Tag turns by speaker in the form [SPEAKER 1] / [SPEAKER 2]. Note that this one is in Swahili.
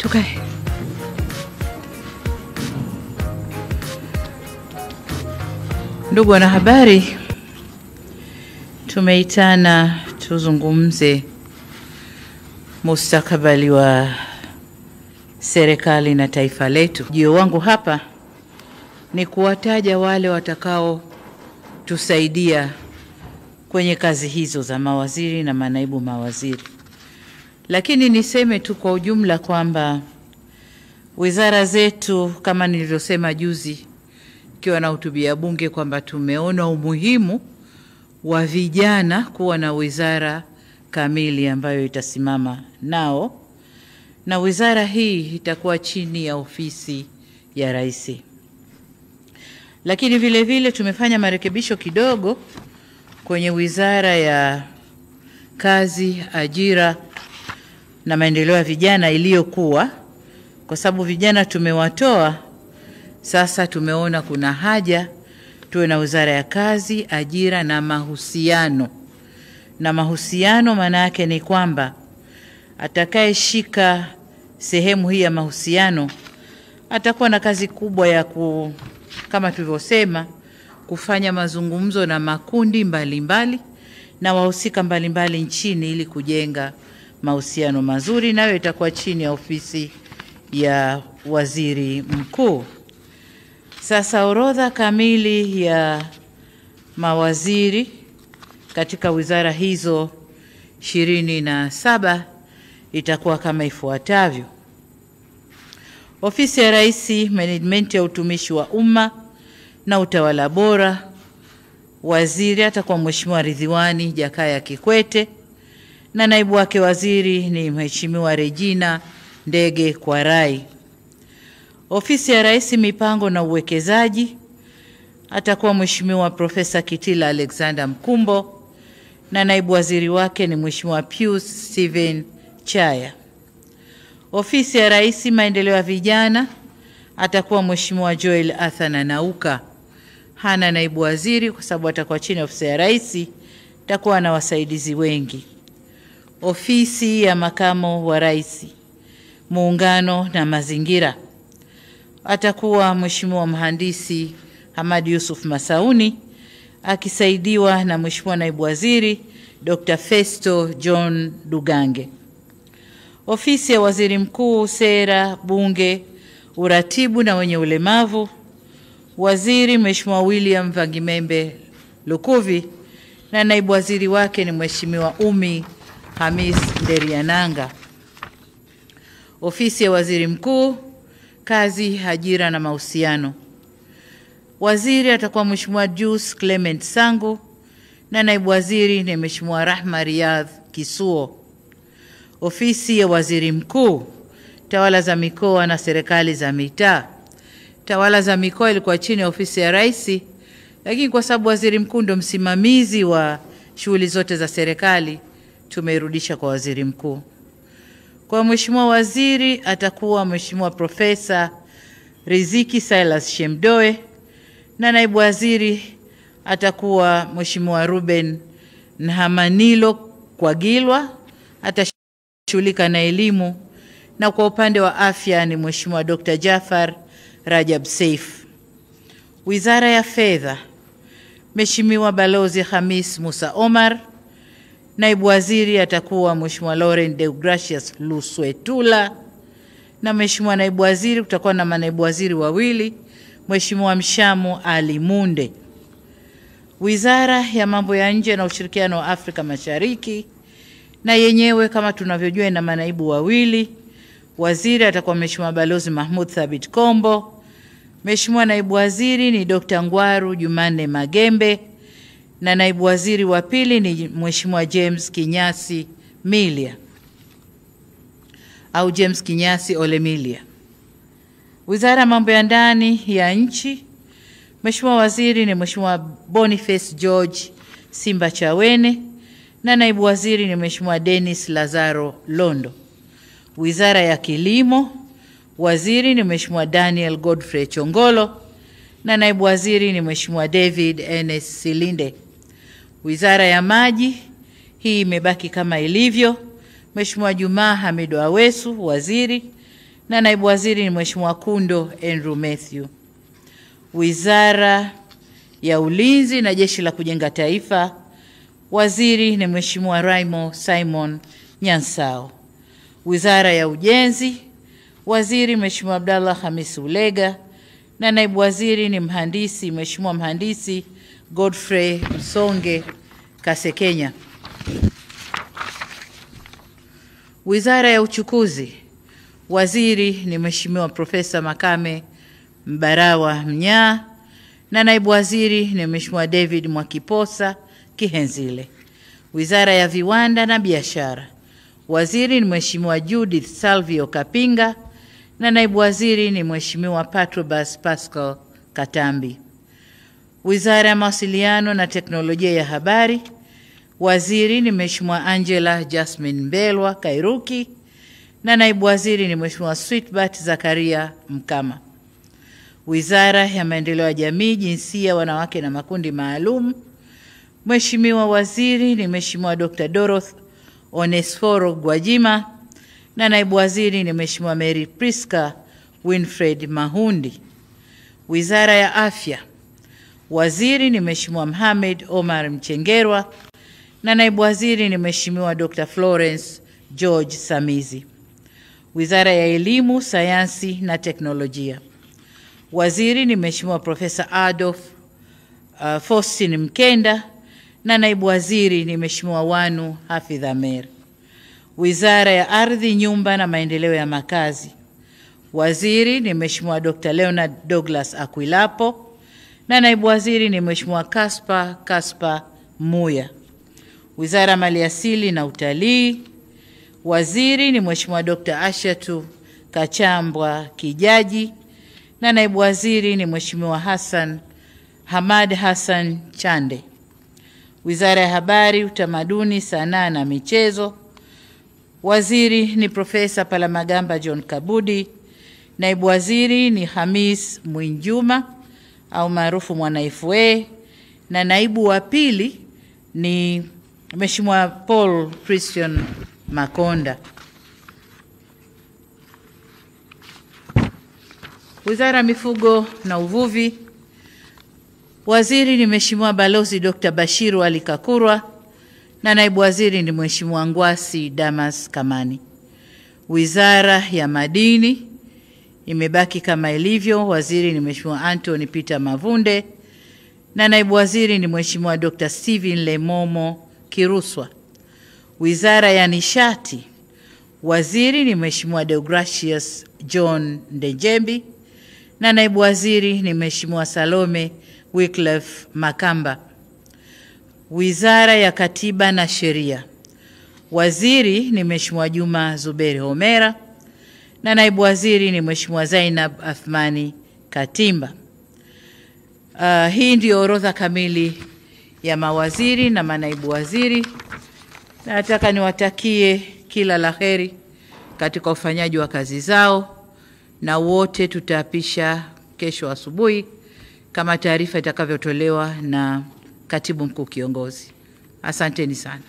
[SPEAKER 1] Tukae. Ndugu wanahabari, tumeitana tuzungumze mustakabali wa serikali na taifa letu. Ujio wangu hapa ni kuwataja wale watakao tusaidia kwenye kazi hizo za mawaziri na manaibu mawaziri. Lakini niseme tu kwa ujumla kwamba wizara zetu, kama nilivyosema juzi kiwa na hutubia bunge, kwamba tumeona umuhimu wa vijana kuwa na wizara kamili ambayo itasimama nao, na wizara hii itakuwa chini ya ofisi ya Rais. Lakini vile vile tumefanya marekebisho kidogo kwenye wizara ya kazi, ajira na maendeleo ya vijana iliyokuwa, kwa sababu vijana tumewatoa. Sasa tumeona kuna haja tuwe na wizara ya kazi, ajira na mahusiano. Na mahusiano maana yake ni kwamba atakayeshika sehemu hii ya mahusiano atakuwa na kazi kubwa ya kama tulivyosema, kufanya mazungumzo na makundi mbalimbali na wahusika mbalimbali nchini ili kujenga mahusiano mazuri, nayo itakuwa chini ya ofisi ya waziri mkuu. Sasa orodha kamili ya mawaziri katika wizara hizo 27 itakuwa kama ifuatavyo: Ofisi ya Rais, Management ya utumishi wa umma na utawala bora, waziri atakuwa Mheshimiwa Ridhiwani Jakaya Kikwete na naibu wake waziri ni Mheshimiwa Regina Ndege Kwarai. Ofisi ya Rais, Mipango na Uwekezaji, atakuwa Mheshimiwa Profesa Kitila Alexander Mkumbo na naibu waziri wake ni Mheshimiwa Pius Steven Chaya. Ofisi ya Rais, Maendeleo ya Vijana, atakuwa Mheshimiwa Joel Athana Nauka. Hana naibu waziri kwa sababu atakuwa chini ya ofisi ya Rais, atakuwa na wasaidizi wengi. Ofisi ya Makamo wa Rais, Muungano na Mazingira, atakuwa Mheshimiwa Mhandisi Hamad Yusuf Masauni akisaidiwa na Mheshimiwa Naibu Waziri Dr. Festo John Dugange. Ofisi ya Waziri Mkuu, Sera, Bunge, Uratibu na wenye ulemavu, waziri Mheshimiwa William Vangimembe Lukuvi na naibu waziri wake ni Mheshimiwa Umi Hamis Nderiananga. Ofisi ya Waziri Mkuu, Kazi, Ajira na Mahusiano, waziri atakuwa Mheshimiwa Juice Clement Sangu na naibu waziri ni Mheshimiwa Rahma Riyadh Kisuo. Ofisi ya Waziri Mkuu, Tawala za Mikoa na Serikali za Mitaa, Tawala za Mikoa ilikuwa chini ya ofisi ya Rais, lakini kwa sababu waziri mkuu ndio msimamizi wa shughuli zote za serikali, tumeirudisha kwa waziri mkuu. Kwa Mheshimiwa waziri atakuwa Mheshimiwa Profesa Riziki Silas Shemdoe na naibu waziri atakuwa Mheshimiwa Ruben Nhamanilo Kwagilwa, atashughulika na elimu, na kwa upande wa afya ni Mheshimiwa Dr. Jafar Rajab Saif. Wizara ya Fedha, Mheshimiwa Balozi Hamis Musa Omar, naibu waziri atakuwa Mheshimiwa Laurent Deogracius Luswetula na Mheshimiwa naibu waziri, kutakuwa na manaibu waziri wawili, Mheshimiwa Mshamu Ali Munde. Wizara ya Mambo ya Nje na Ushirikiano wa Afrika Mashariki, na yenyewe kama tunavyojua ina manaibu wawili. Waziri atakuwa Mheshimiwa Balozi Mahmud Thabit Kombo. Mheshimiwa naibu waziri ni Dr. Ngwaru Jumanne Magembe na naibu waziri wa pili ni Mheshimiwa James Kinyasi Milia au James Kinyasi Olemilia. Wizara ya Mambo ya Ndani ya Nchi, Mheshimiwa waziri ni Mheshimiwa Boniface George Simba Chawene na naibu waziri ni Mheshimiwa Dennis Lazaro Londo. Wizara ya Kilimo, waziri ni Mheshimiwa Daniel Godfrey Chongolo na naibu waziri ni Mheshimiwa David Enes Silinde. Wizara ya Maji, hii imebaki kama ilivyo. Mheshimiwa Juma Hamidu Awesu waziri na naibu waziri ni Mheshimiwa Kundo Andrew Mathew. Wizara ya Ulinzi na Jeshi la Kujenga Taifa, waziri ni Mheshimiwa Raimo Simon Nyansao. Wizara ya Ujenzi, waziri Mheshimiwa Abdallah Hamis Ulega, na naibu waziri ni Mheshimiwa Mhandisi Godfrey Msonge Kasekenya. Wizara ya Uchukuzi, waziri ni Mheshimiwa Profesa Makame Mbarawa Mnyaa, na naibu waziri ni Mheshimiwa David Mwakiposa Kihenzile. Wizara ya Viwanda na Biashara, waziri ni Mheshimiwa Judith Salvio Kapinga, na naibu waziri ni Mheshimiwa Patrobas Pascal Katambi. Wizara ya Mawasiliano na Teknolojia ya Habari, waziri ni Mheshimiwa Angela Jasmine Mbelwa Kairuki, na naibu waziri ni Mheshimiwa Sweetbat Zakaria Mkama. Wizara ya Maendeleo ya Jamii, Jinsia, Wanawake na Makundi Maalum, Mheshimiwa waziri ni Mheshimiwa Dr. Dorothy Onesforo Gwajima, na naibu waziri ni Mheshimiwa Mary Priska Winfred Mahundi. Wizara ya Afya, waziri ni Mheshimiwa Mohamed Omar Mchengerwa, na naibu waziri ni Mheshimiwa Dr. Florence George Samizi. Wizara ya Elimu, Sayansi na Teknolojia, waziri ni Mheshimiwa Profesa Adolf Faustin Mkenda, na naibu waziri ni Mheshimiwa Wanu Hafidh Amer. Wizara ya Ardhi, Nyumba na Maendeleo ya Makazi, waziri ni Mheshimiwa Dr. Leonard Douglas Akwilapo, na naibu waziri ni Mheshimiwa Kaspa Muya. Wizara ya Maliasili na Utalii, waziri ni Mheshimiwa Dr. Ashatu Kachambwa Kijaji, na naibu waziri ni Mheshimiwa Hamad Hassan Chande. Wizara ya Habari, Utamaduni, Sanaa na Michezo, waziri ni Profesa Palamagamba John Kabudi, naibu waziri ni Hamis Mwinjuma au maarufu Mwana FA, na naibu wa pili ni Mheshimiwa Paul Christian Makonda. Wizara ya Mifugo na Uvuvi, waziri ni Mheshimiwa Balozi Dr. Bashiru Ali Kakurwa, na naibu waziri ni Mheshimiwa Ngwasi Damas Kamani. Wizara ya Madini imebaki kama ilivyo, waziri ni Mheshimiwa Anthony Peter Mavunde, na naibu waziri ni Mheshimiwa Dr. Steven Lemomo Kiruswa. Wizara ya Nishati, waziri ni Mheshimiwa Deogracius John Ndejembi, na naibu waziri ni Mheshimiwa Salome Wycliffe Makamba. Wizara ya Katiba na Sheria, waziri ni Mheshimiwa Juma Zuberi Homera, na naibu waziri ni Mheshimiwa Zainab Athmani Katimba. Hii ndio orodha kamili ya mawaziri na manaibu waziri. Nataka niwatakie kila laheri katika ufanyaji wa kazi zao, na wote tutaapisha kesho asubuhi kama taarifa itakavyotolewa na Katibu Mkuu Kiongozi. Asanteni sana.